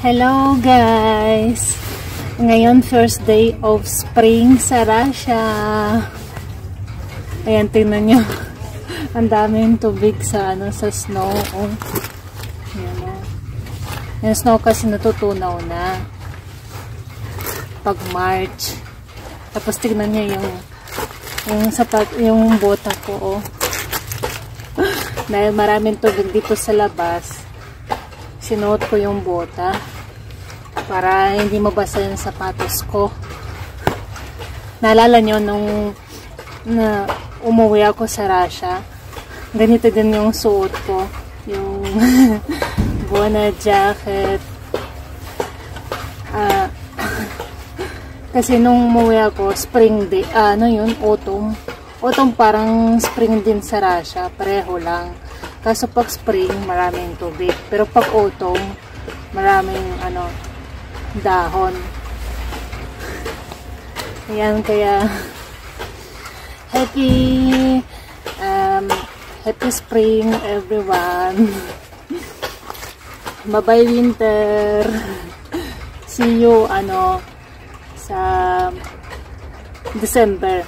Hello guys! Ngayon first day of spring sa Russia. Ayan, tingnan nyo. Ang daming tubig sa snow. Ayan, yung snow kasi natutunaw na pag March. Tapos tingnan nyo yung bota ko. Dahil maraming tubig dito sa labas, sinuot ko yung bota para hindi mabasa yung sapatos ko. Naalala nyo nung umuwi ako sa Russia, ganito din yung suot ko, yung buwana jacket. Kasi nung umuwi ako, spring day, autumn parang spring din sa Russia, pareho lang. Kaso pag spring, maraming tubig. Pero pag autumn, maraming dahon. Ayan, kaya happy spring everyone. Bye-bye winter. See you sa December.